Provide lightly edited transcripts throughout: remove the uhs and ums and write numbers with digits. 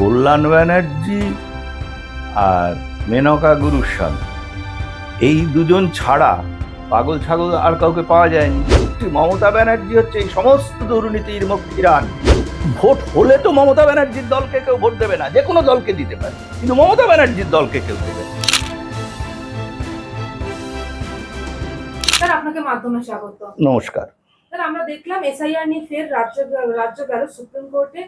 কল্যাণ ব্যানার্জি আর মেনকা গুরুস্বামী এই দুজন ছাড়া পাগল ছাগল আর কাউকে পাওয়া যায়নি। মমতা ব্যানার্জি হচ্ছে এই সমস্ত দুর্নীতির মুখীরান। ভোট হলে তো মমতা ব্যানার্জির দলকে কেউ ভোট দেবে না, যে কোনো দলকে দিতে পারে, কিন্তু মমতা ব্যানার্জির দলকে কেউ দেবে না। স্যার আপনাকে মাধ্যমে স্বাগত। নমস্কার। স্যার আমরা দেখলাম এসআইআর নিয়ে ফের রাজ্য গেল সুপ্রিম কোর্টে।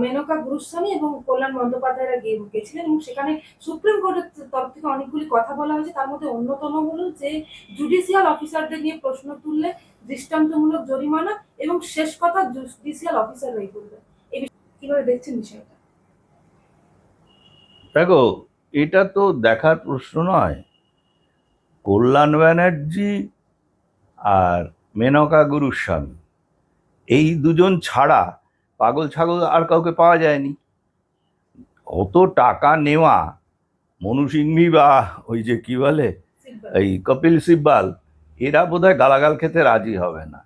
মেনকা গুরুস্বামী এবং কল্যাণ বন্দ্যোপাধ্যায়রা গেছিলেন এবং সেখানে সুপ্রিম কোর্টের তরফ থেকে অনেকগুলি কথা বলা হয়েছে। তার মধ্যে অন্যতম হলো যে জুডিশিয়াল অফিসারদের নিয়ে প্রশ্ন তুললে দৃষ্টান্তমূলক জরিমানা এবং শেষ কথা জুডিশিয়াল অফিসাররাই করবে। এই কিভাবে দেখছেন বিষয়টা? দেখো, এটা তো দেখার প্রশ্ন নয়। কল্যাণ ব্যানার্জি আর মেনকা গুরুস্বামী এই দুজন ছাড়া পাগল ছাগল আর কাউকে পাওয়া যায়নি। অত টাকা নেওয়া মনু সিংভি বা ওই যে কি বলে এই কপিল সিব্বাল, এরা বোধহয় গালাগাল খেতে রাজি হবে না।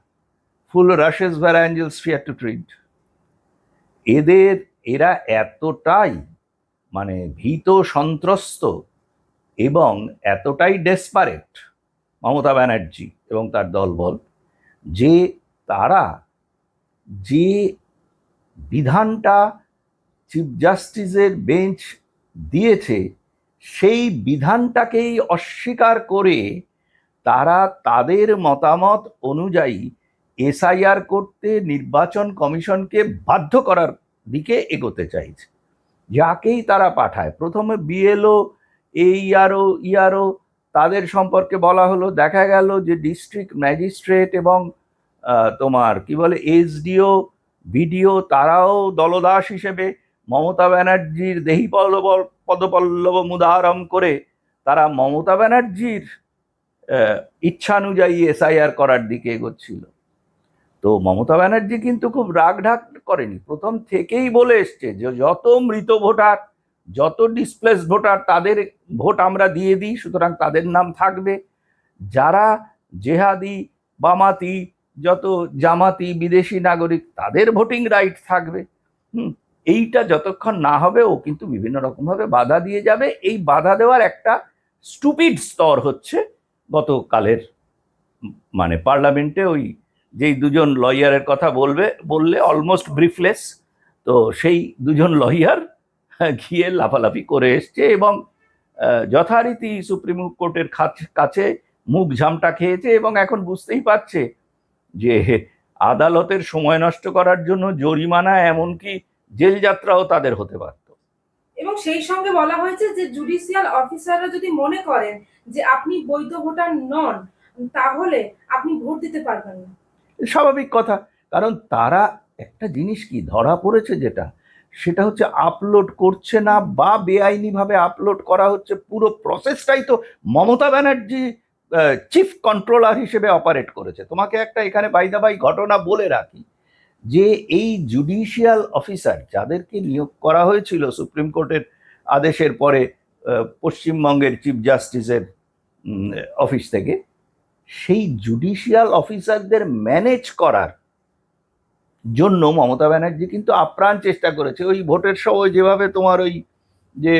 Fools rush where angels fear to tread. এরা এতটাই মানে ভীত সন্ত্রস্ত এবং এতটাই ডেসপারেট মমতা ব্যানার্জি এবং তার দলবল, যে তারা যে বিধানটা চিফ জাস্টিসের বেঞ্চ দিয়েছে সেই বিধানটাকেই অস্বীকার করে তারা তাদের মতামত অনুযায়ী এসআইআর করতে নির্বাচন কমিশনকে বাধ্য করার দিকে এগোতে চাইছে। যাকেই তারা পাঠায়, প্রথমে বিএলও, ইআরও তাদের সম্পর্কে বলা হলো, দেখা গেল যে ডিস্ট্রিক্ট ম্যাজিস্ট্রেট এবং তোমার কি বলে এসডিও, বিডিও, তারাও দলদাস হিসেবে মমতা ব্যানার্জির দেহি পদপল্লব মুদারম করে তারা মমতা ব্যানার্জির ইচ্ছানুযায়ী এসআইআর করার দিকে এগোচ্ছিল। তো মমতা ব্যানার্জি কিন্তু খুব রাগঢাক করেনি, প্রথম থেকেই বলে এসছে যে যত মৃত ভোটার, যত ডিসপ্লেস ভোটার, তাদের ভোট আমরা দিয়ে দিই, সুতরাং তাদের নাম থাকবে। যারা জেহাদি, বামাতি, যত জামাতি, বিদেশি নাগরিক, তাদের ভোটিং রাইট থাকবে। এইটা যতক্ষণ না হবে ও কিন্তু বিভিন্ন রকমভাবে বাধা দিয়ে যাবে। এই বাধা দেওয়ার একটা স্টুপিড স্তর হচ্ছে গতকালের মানে পার্লামেন্টে ওই যেই দুজন লয়ারের কথা বললে অলমোস্ট ব্রিফলেস, তো সেই দুজন লয়ার গিয়ে লাফালাফি করে এসছে এবং যথারীতি সুপ্রিম কোর্টের কাছে মুখ ঝামটা খেয়েছে এবং এখন বুঝতেই পারছে যে আদালতের সময় নষ্ট করার জন্য জরিমানা, এমনকি জেল যাত্রাও তাদের হতে পারত। এবং সেই সঙ্গে বলা হয়েছে যে জুডিশিয়াল অফিসাররা যদি মনে করেন যে আপনি বৈধ ভোটার নন, তাহলে আপনি ভোট দিতে পারবেন না। স্বাভাবিক কথা, কারণ তারা একটা জিনিস কি ধরা পড়েছে, সেটা হচ্ছে আপলোড করছে না বা বেআইনিভাবে আপলোড করা হচ্ছে। পুরো প্রসেসটাই তো মমতা ব্যানার্জি চিফ কন্ট্রোলার হিসেবে অপারেট করেছে। তোমাকে একটা এখানে বাইদাবাই ঘটনা বলে রাখি, যে এই জুডিশিয়াল অফিসার যাদেরকে নিয়োগ করা হয়েছিল সুপ্রিম কোর্টের আদেশের পরে পশ্চিমবঙ্গের চিফ জাস্টিসের অফিস থেকে, সেই জুডিশিয়াল অফিসারদের ম্যানেজ করার জন্য মমতা ব্যানার্জি কিন্তু আপ্রাণ চেষ্টা করেছে। ওই ভোটের সময় যেভাবে তোমার ওই যে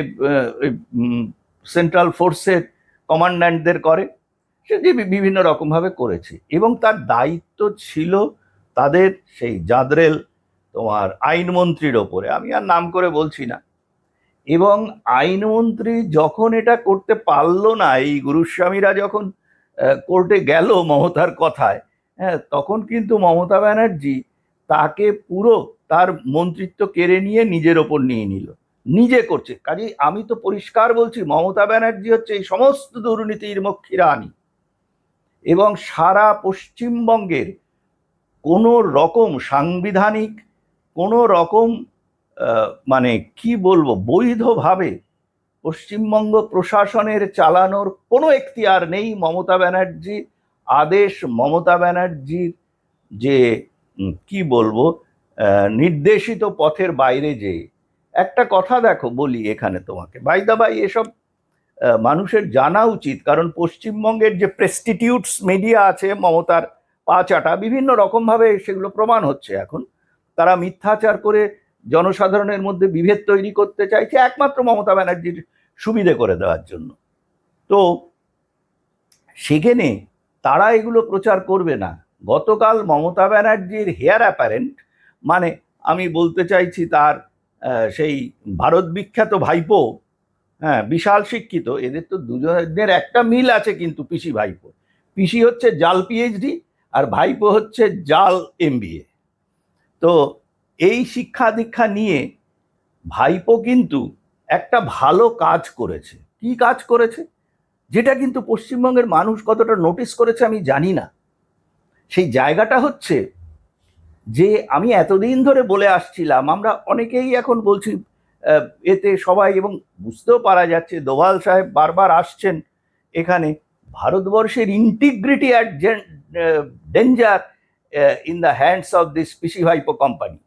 সেন্ট্রাল ফোর্সের কমান্ড্যান্টদের করে, সে যে বিভিন্ন রকমভাবে করেছে এবং তার দায়িত্ব ছিল তাদের সেই জাদরেল তোমার আইনমন্ত্রীর ওপরে, আমি আর নাম করে বলছি না। এবং আইনমন্ত্রী যখন এটা করতে পারলো না, এই গুরুস্বামীরা যখন কোর্টে গেল মমতার কথায়, হ্যাঁ, তখন কিন্তু মমতা ব্যানার্জি তাকে পুরো তার মন্ত্রিত্ব কেড়ে নিয়ে নিজের ওপর নিয়ে নিল, নিজে করছে। কাজেই আমি তো পরিষ্কার বলছি, মমতা ব্যানার্জি হচ্ছে এই সমস্ত দুর্নীতির মুখীরানী এবং সারা পশ্চিমবঙ্গের কোনো রকম সাংবিধানিক, কোনো রকম মানে কি বলবো, বৈধভাবে পশ্চিমবঙ্গ প্রশাসনের চালানোর কোনো এখতিয়ার নেই। মমতা ব্যানার্জি আদেশ, মমতা ব্যানার্জির যে কি বলবো নির্দেশিত পথের বাইরে যে একটা কথা দেখো বলি এখানে তোমাকে, বাই দা বাই এসব মানুষের জানা উচিত, কারণ পশ্চিমবঙ্গের যে প্রেস্টিটিউটস মিডিয়া আছে মমতার পা চাটা বিভিন্ন রকমভাবে সেগুলো প্রমাণ হচ্ছে। এখন তারা মিথ্যাচার করে জনসাধারণের মধ্যে বিভেদ তৈরি করতে চাইছে একমাত্র মমতা ব্যানার্জির সুবিধে করে দেওয়ার জন্য। তো সেখানে তারা এগুলো প্রচার করবে না। গতকাল মমতা ব্যানার্জির হেয়ার অ্যাপারেন্ট, মানে আমি বলতে চাইছি তার সেই ভারত বিখ্যাত ভাইপো, হ্যাঁ বিশাল শিক্ষিত, এদের তো দুজনের একটা মিল আছে কিন্তু, পিসি ভাইপো। পিসি হচ্ছে জাল পিএইচডি আর ভাইপো হচ্ছে জাল এমবিএ। তো এই শিক্ষা দীক্ষা নিয়ে ভাইপো কিন্তু একটা ভালো কাজ করেছে। কি কাজ করেছে যেটা কিন্তু পশ্চিমবঙ্গের মানুষ কতটা নোটিস করেছে আমি জানি না। সেই জায়গাটা হচ্ছে যে আমি এতদিন ধরে বলে আসছিলাম, আমরা অনেকেই এখন বলছি এতে সবাই, এবং বুঝতেও পারা যাচ্ছে দোভাল সাহেব বারবার আসছেন এখানে, ভারতবর্ষের integrity at danger in the hands of this পিসি ভাইপো কোম্পানি।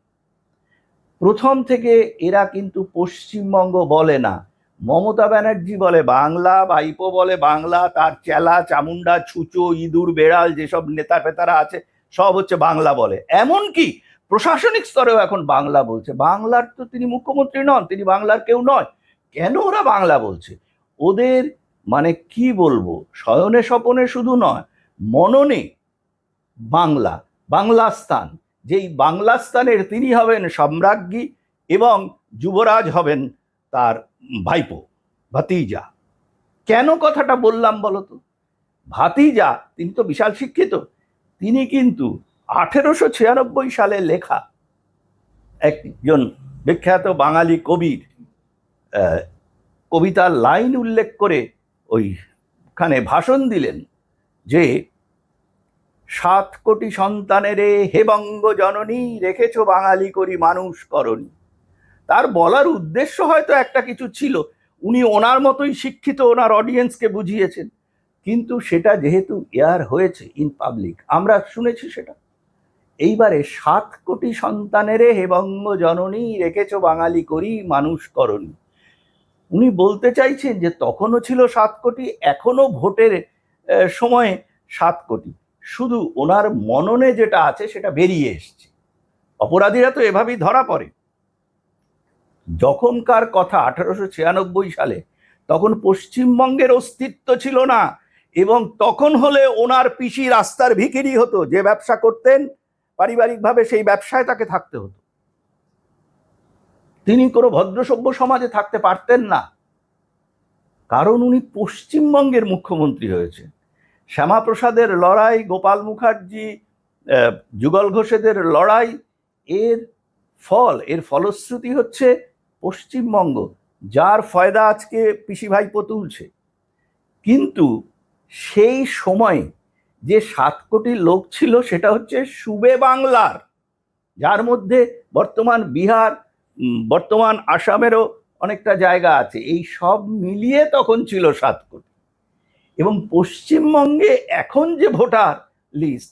প্রথম থেকে এরা কিন্তু পশ্চিমবঙ্গ বলে না, মমতা ব্যানার্জি বলে বাংলা, ভাইপো বলে বাংলা, তার চেলা চামুন্ডা ছুঁচো ইঁদুর বেড়াল যেসব নেতা ফেতারা আছে সব হচ্ছে বাংলা বলে। এমনকি প্রশাসনিক স্তরেও এখন বাংলা বলছে। বাংলার তো তিনি মুখ্যমন্ত্রী নন, তিনি বাংলার কেউ নয়, কেন ওরা বাংলা বলছে? ওদের মানে কি বলবো, শয়নে স্বপনে শুধু নয়, মননে বাংলা, বাংলাস্তান, যেই বাংলাস্তানের তিনি হবেন সম্রাজ্ঞী এবং যুবরাজ হবেন তার ভাইপো ভাতিজা। কেন কথাটা বললাম বলতো? ভাতিজা, তিনি তো বিশাল শিক্ষিত, তিনি কিন্তু 1896 সালে লেখা একজন বিখ্যাত বাঙালি কবির কবিতার লাইন উল্লেখ করে ওইখানে ভাষণ দিলেন যে 7 কোটি সন্তানেরে হে বঙ্গ জননী রেখেছ বাঙালি করি মানুষ করণী। তার বলার উদ্দেশ্য হয়তো একটা কিছু ছিল, উনি ওনার মতোই শিক্ষিত ওনার অডিয়েন্সকে বুঝিয়েছেন, কিন্তু সেটা যেহেতু এয়ার হয়েছে ইন পাবলিক, আমরা শুনেছি সেটা। এইবারে 7 কোটি সন্তানেরে হে বঙ্গ জননী রেখেছ বাঙালি করি মানুষ করণী, উনি বলতে চাইছেন যে তখনও ছিল 7 কোটি, এখনো ভোটের সময়ে 7 কোটি, শুধু ওনার মননে যেটা আছে সেটা বেরিয়ে এসছে। অপরাধীরা তো এভাবেই ধরা পড়ে। যখনকার কথা 1896 সালে, তখন পশ্চিমবঙ্গের অস্তিত্ব ছিল না, এবং তখন হলে ওনার পিসি রাস্তার ভিখিরি হতো, যে ব্যবসা করতেন পারিবারিকভাবে সেই ব্যবসায় তাকে থাকতে হতো, তিনি কোনো ভদ্রসভ্য সমাজে থাকতে পারতেন না, কারণ উনি পশ্চিমবঙ্গের মুখ্যমন্ত্রী হয়েছেন। শ্যামাপ্রসাদের লড়াই, গোপাল মুখার্জি, যুগল ঘোষেদের লড়াই, এর ফলশ্রুতি হচ্ছে পশ্চিমবঙ্গ, যার ফয়দা আজকে পিসি ভাইপো তুলছে। কিন্তু সেই সময়ে যে 7 কোটি লোক ছিল সেটা হচ্ছে সুবে বাংলার, যার মধ্যে বর্তমান বিহার, বর্তমান আসামেরও অনেকটা জায়গা আছে, এই সব মিলিয়ে তখন ছিল 7 কোটি। এবং পশ্চিমবঙ্গে এখন যে ভোটার লিস্ট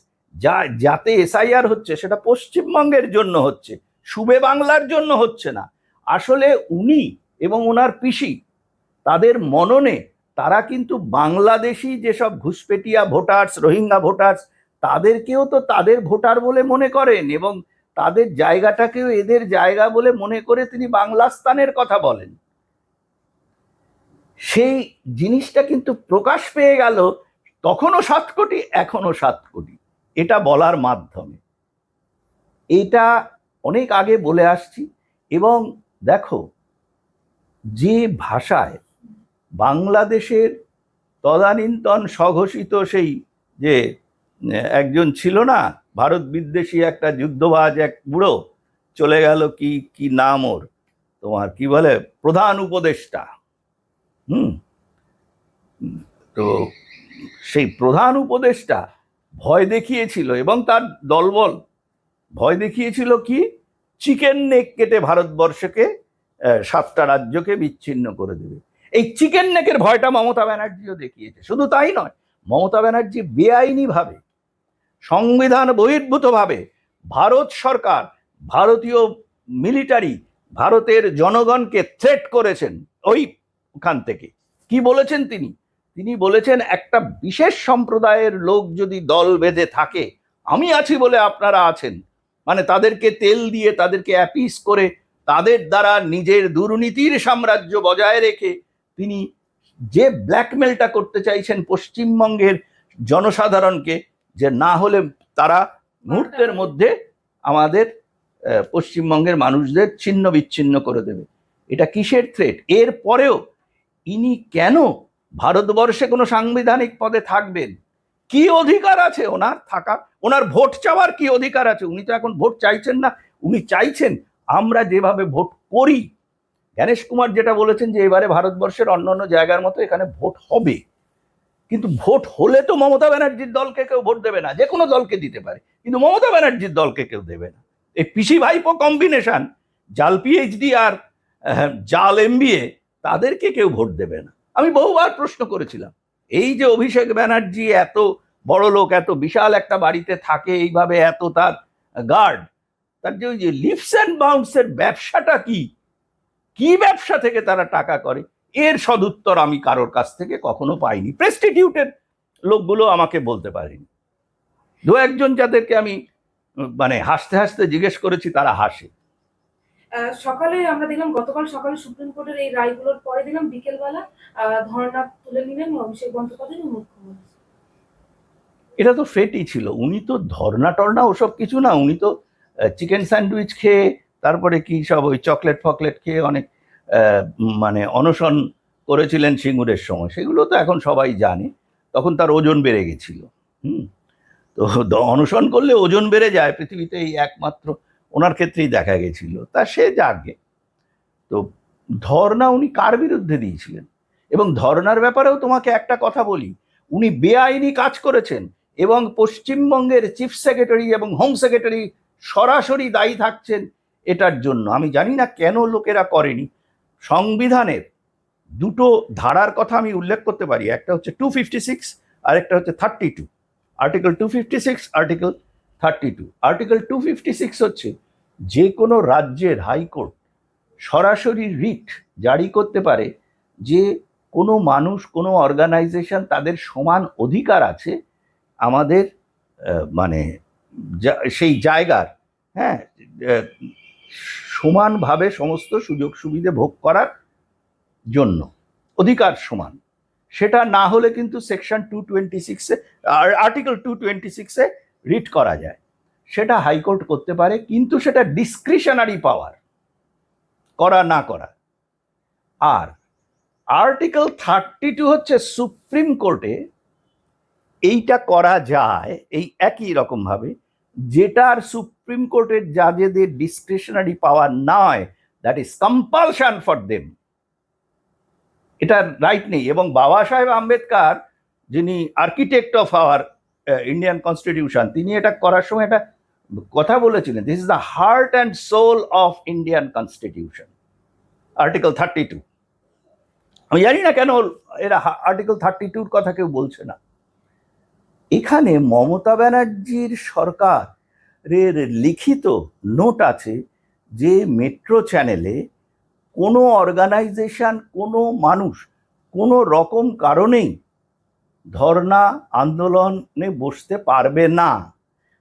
যাতে এসআইআর হচ্ছে, সেটা পশ্চিমবঙ্গের জন্য হচ্ছে, সুবে বাংলার জন্য হচ্ছে না। আসলে উনি এবং ওনার পিসি, তাদের মননে তারা কিন্তু বাংলাদেশি যেসব ঘুষপেটিয়া ভোটার্স, রোহিঙ্গা ভোটার্স, তাদেরকেও তো তাদের ভোটার বলে মনে করেন, এবং তাদের জায়গাটাকেও এদের জায়গা বলে মনে করে তিনি বাংলাস্তানের কথা বলেন। সেই জিনিসটা কিন্তু প্রকাশ পেয়ে গেল তখনও 7 কোটি, এখনো 7 কোটি, এটা বলার মাধ্যমে। এটা অনেক আগে বলে আসছি। এবং দেখো, যে ভাষায় বাংলাদেশের তদানীন্তন স্বঘোষিত সেই যে একজন ছিল না, ভারত বিদ্বেষী একটা যুদ্ধবাজ এক বুড়ো, চলে গেল, কি নাম ওর, তোমার কি বলে, প্রধান উপদেষ্টা, তো সেই প্রধান উপদেষ্টা ভয় দেখিয়েছিল, এবং তার দলবল ভয় দেখিয়েছিল কি, চিকেন নেক কেটে ভারতবর্ষকে 7টা রাজ্যকে বিচ্ছিন্ন করে দেবে। এই চিকেন নেকের ভয়টা মমতা ব্যানার্জিও দেখিয়েছে। শুধু তাই নয়, মমতা ব্যানার্জি বেআইনিভাবে, সংবিধান বহির্ভূতভাবে ভারত সরকার, ভারতীয় মিলিটারি, ভারতের জনগণকে থ্রেট করেছেন। ওইখান থেকে কি বলেছেন তিনি বলেছেন, একটা বিশেষ সম্প্রদায়ের লোক যদি দল বেঁধে থাকে, আমি আছি বলে আপনারা আছেন, মানে তাদেরকে তেল দিয়ে, তাদেরকে অ্যাপিস করে তাদের দ্বারা নিজের দুর্নীতির সাম্রাজ্য বজায় রেখে তিনি যে ব্ল্যাকমেলটা করতে চাইছেন পশ্চিমবঙ্গের জনসাধারণকে, যে না হলে তারা মুহূর্তের মধ্যে আমাদের পশ্চিমবঙ্গের মানুষদের ছিন্ন বিচ্ছিন্ন করে দেবে। এটা কিসের থ্রেট? এর পরেও ইনি কেন ভারতবর্ষে কোনো সাংবিধানিক পদে থাকবেন? কি অধিকার আছে ওনার থাকার? ওনার ভোট চাওয়ার কি অধিকার আছে? উনি তো এখন ভোট চাইছেন না, উনি চাইছেন আমরা যেভাবে ভোট করি। জ্ঞানেশ কুমার যেটা বলেছেন যে এবারে ভারতবর্ষের অন্যান্য জায়গার মতো এখানে ভোট হবে, কিন্তু ভোট হলে তো মমতা ব্যানার্জির দলকে কেউ ভোট দেবে না। যে কোনো দলকে দিতে পারে, কিন্তু মমতা ব্যানার্জির দলকে কেউ দেবে না। এই পিসি ভাইপো কম্বিনেশন, জাল পিএইচডি আর জাল এমবিএ, তাদেরকে কেউ ভোট দেবে না। আমি বহুবার প্রশ্ন করেছিলাম, এই যে অভিষেক ব্যানার্জি এত বড় লোক, এত বিশাল একটা বাড়িতে থাকে, এইভাবে এত তার গার্ড, তার যে ওই যে লিপস অ্যান্ড বাউন্সের ব্যবসাটা কি, কি ব্যবসা থেকে তারা টাকা করে, এর সদুত্তর আমি কারোর কাছ থেকে কখনো পাইনি। প্রেস্টিটিউটের লোকগুলো আমাকে বলতে পারেনি। দু একজন যাদেরকে আমি মানে হাসতে হাসতে জিজ্ঞেস করেছি, তারা হাসে। সকালে আমরা দেখলাম, গতকাল সকালে সুপ্রিম কোর্টের এই রায়গুলোর পরে দিলাম বিকেলবেলা ধর্ণা তুলে নিলেন অভিষেক বন্দ্যোপাধ্যায় এবং মুখ্যমন্ত্রী। এটা তো ফেটই ছিল। উনি তো ধর্না টর্না ওসব কিছু না, উনি তো চিকেন স্যান্ডউইচ খেয়ে, তারপরে কি সব ওই চকলেট ফকলেট খেয়ে অনেক মানে অনশন করেছিলেন সিঙ্গুরের সময়। সেগুলো তো এখন সবাই জানে। তখন তার ওজন বেড়ে গেছিল। তো অনশন করলে ওজন বেড়ে যায়, পৃথিবীতে এই একমাত্র ওনার ক্ষেত্রেই দেখা গেছিল। তা সে যাকে, তো ধর্না উনি কার বিরুদ্ধে দিয়েছিলেন? এবং ধর্নার ব্যাপারেও তোমাকে একটা কথা বলি, উনি বেআইনি কাজ করেছেন এবং পশ্চিমবঙ্গের চিফ সেক্রেটারি এবং হোম সেক্রেটারি সরাসরি দায়ী থাকছেন এটার জন্য। আমি জানি না কেন লোকেরা করেনি। সংবিধানের দুটো ধারার কথা আমি উল্লেখ করতে পারি, একটা হচ্ছে 256 আর একটা হচ্ছে 32। Article 256, article 32। আর্টিকেল 256 হচ্ছে যে কোনো রাজ্যের হাইকোর্ট সরাসরি রিট জারি করতে পারে যে কোনো মানুষ, কোনো অর্গানাইজেশন, তাদের সমান অধিকার আছে আমাদের মানে সেই জায়গার, হ্যাঁ, সমানভাবে সমস্ত সুযোগ সুবিধে ভোগ করার জন্য অধিকার সমান। সেটা না হলে কিন্তু সেকশন 226-এ, আর্টিকেল 226-এ রিট করা যায়। সেটা হাইকোর্ট করতে পারে, কিন্তু সেটা ডিসক্রিশনারি পাওয়ার, করা না করা। আর আর্টিকেল 32 হচ্ছে সুপ্রিম কোর্টে এইটা করা যায় এই একই রকম ভাবে, যেটার সুপ্রিম কোর্টের জাজেদের ডিসক্রিশনারি পাওয়ার নয়, that is compulsion for them. এটার রাইট নেই। এবং বাবা সাহেব আম্বেদকর, যিনি architect of our Indian constitution, তিনি এটা করার সময় একটা কথা বলেছিলেন, this is the heart and soul of Indian constitution, article 32। আমি জানি না কেন এরা আর্টিকেল 32-র কথা কেউ বলছে না। এখানে মমতা ব্যানার্জির সরকারের লিখিত নোট আছে যে মেট্রো চ্যানেলে কোনো অর্গানাইজেশন, কোনো মানুষ কোনো রকম কারণেই ধর্না আন্দোলনে বসতে পারবে না।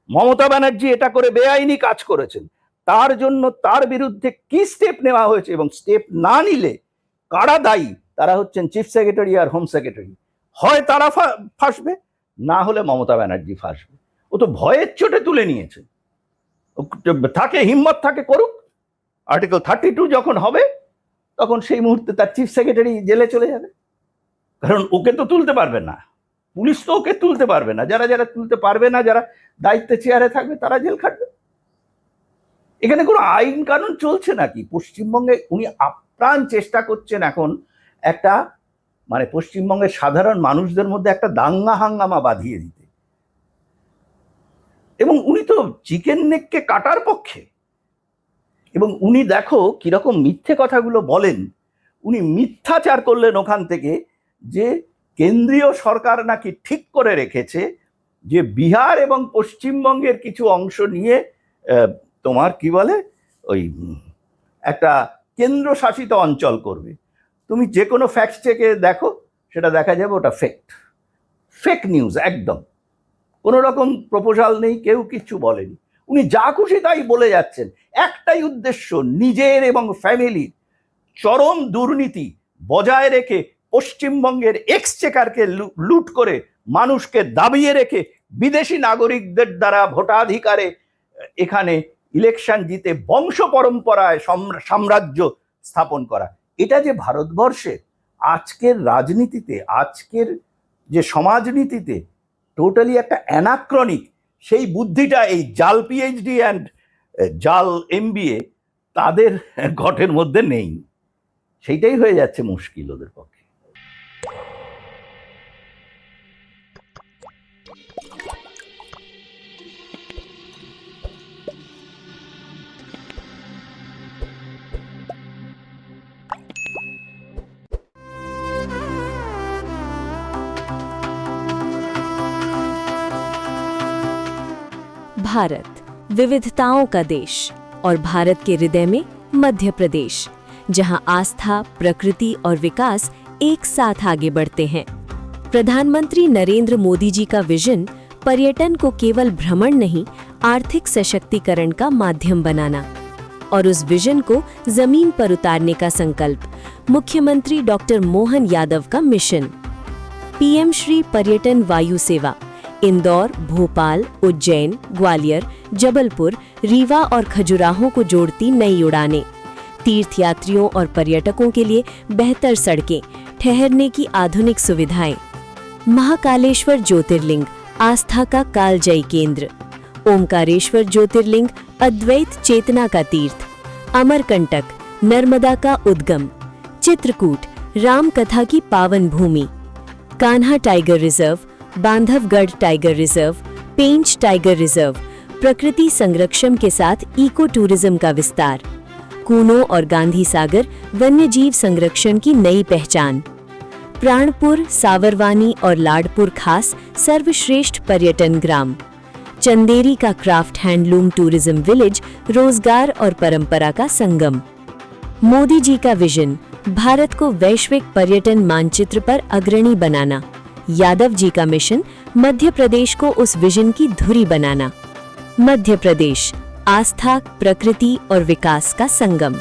মমতা ব্যানার্জি এটা করে বেআইনি কাজ করেছেন, তার জন্য তার বিরুদ্ধে কি স্টেপ নেওয়া হয়েছে এবং স্টেপ না নিলে কারা দায়ী, তারা হচ্ছেন চিফ সেক্রেটারি আর হোম সেক্রেটারি। হয় তারা ফাঁসবে, না হলে মমতা ব্যানার্জি ফাঁসবে। ও তো ভয়ের চোটে তুলে নিয়েছে। থাকে হিম্মত থাকে করুক। আর্টিকেল 32 যখন হবে তখন সেই মুহূর্তে তার চিফ সেক্রেটারি জেলে চলে যাবে, কারণ ওকে তো তুলতে পারবে না, পুলিশ তো ওকে তুলতে পারবে না। যারা যারা তুলতে পারবে না, যারা দায়িত্বে চেয়ারে থাকবে, তারা জেল খাটবে। এখানে কোনো আইন কানুন চলছে নাকি? পশ্চিমবঙ্গে উনি আপ্রাণ চেষ্টা করছেন এখন একটা মানে পশ্চিমবঙ্গের সাধারণ মানুষদের মধ্যে একটা দাঙ্গা হাঙ্গামা বাঁধিয়ে দিতে। এবং উনি তো চিকেন নেককে কাটার পক্ষে। এবং উনি দেখো কিরকম মিথ্যে কথাগুলো বলেন। উনি মিথ্যাচার করলেন ওখান থেকে যে কেন্দ্রীয় সরকার নাকি ঠিক করে রেখেছে যে বিহার এবং পশ্চিমবঙ্গের কিছু অংশ নিয়ে তোমার কি বলে ওই একটা কেন্দ্রশাসিত অঞ্চল করবে। তুমি যে কোনো ফ্যাক্ট চেকে দেখো, সেটা দেখা যাবে ওটা ফেক নিউজ। একদম কোনো রকম প্রপোজাল নেই, কেউ কিচ্ছু বলেনি। উনি যা খুশি তাই বলে যাচ্ছেন। একটাই উদ্দেশ্য, নিজের এবং ফ্যামিলির চরম দুর্নীতি বজায় রেখে পশ্চিমবঙ্গের এক্সচেকারকে লুট করে মানুষকে দাবিয়ে রেখে বিদেশি নাগরিকদের দ্বারা ভোটাধিকারে এখানে ইলেকশন জিতে বংশ পরম্পরায় সাম্রাজ্য স্থাপন করা। এটা যে ভারতবর্ষে আজকের রাজনীতিতে, আজকের যে সমাজনীতিতে টোটালি একটা অ্যানাক্রনিক, সেই বুদ্ধিটা এই জাল পিএইচডি অ্যান্ড জাল এমবিএ তাদের ঘটের মধ্যে নেই। সেইটাই হয়ে যাচ্ছে মুশকিল ওদের পক্ষে। भारत विविधताओं का देश और भारत के हृदय में मध्य प्रदेश, जहां आस्था, प्रकृति और विकास एक साथ आगे बढ़ते हैं। प्रधानमंत्री नरेंद्र मोदी जी का विजन पर्यटन को केवल भ्रमण नहीं, आर्थिक सशक्तिकरण का माध्यम बनाना, और उस विजन को जमीन पर उतारने का संकल्प मुख्यमंत्री डॉक्टर मोहन यादव का मिशन। पीएम श्री पर्यटन वायु सेवा इंदौर, भोपाल, उज्जैन, ग्वालियर, जबलपुर, रीवा और खजुराहो को जोड़ती नई उड़ानें, तीर्थयात्रियों और पर्यटकों के लिए बेहतर सड़कें, ठहरने की आधुनिक सुविधाएं, महाकालेश्वर ज्योतिर्लिंग आस्था का कालजयी केंद्र, ओमकारेश्वर ज्योतिर्लिंग अद्वैत चेतना का तीर्थ, अमरकंटक नर्मदा का उद्गम, चित्रकूट राम कथा की पावन भूमि, Kanha tiger reserve, Bandhavgarh tiger reserve, Pench tiger reserve, प्रकृति संरक्षण के साथ इको टूरिज्म का विस्तार, कूनो और गांधी सागर वन्यजीव संरक्षण की नई पहचान, प्राणपुर, सावरवानी और लाडपुर खास सर्वश्रेष्ठ पर्यटन ग्राम, चंदेरी का क्राफ्ट हैंडलूम टूरिज्म विलेज रोजगार और परंपरा का संगम। मोदी जी का विजन भारत को वैश्विक पर्यटन मानचित्र पर अग्रणी बनाना, यादव जी का मिशन मध्य प्रदेश को उस विजन की धुरी बनाना। मध्य प्रदेश आस्था, प्रकृति और विकास का संगम।